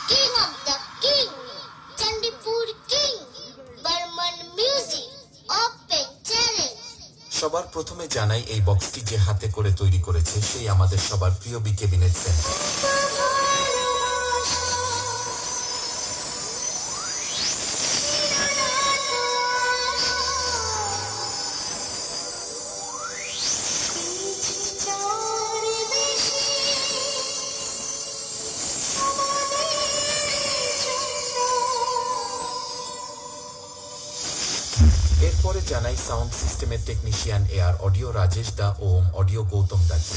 King of the King, Chandipur King, Burman Music, Open Challenge. সবার প্রথমে জানাই এই বক্সটি যে হাতে করে তৈরি করেছে সেই আমাদের সবার প্রিয় বি ক্যাবিনেট সেন্টার। এরপরে জানাই সাউন্ড সিস্টেমের টেকনিশিয়ান এআর অডিও রাজেশ দা, ওম অডিও গৌতম দাকে।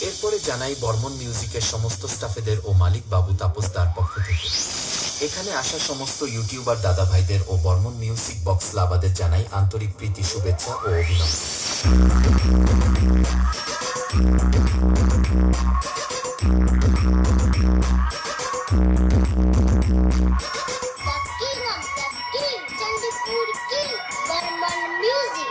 এরপরে জানাই বর্মন মিউজিকের সমস্ত স্টাফেদের ও মালিক বাবু তাপস দার পক্ষ থেকে। এখানে আসা সমস্ত ইউটিউবার দাদা ভাইদের ও বর্মন মিউজিক বক্স লাভাদের জানাই আন্তরিক প্রীতি, শুভেচ্ছা ও The King of the King, Chandipur King, Burman Music.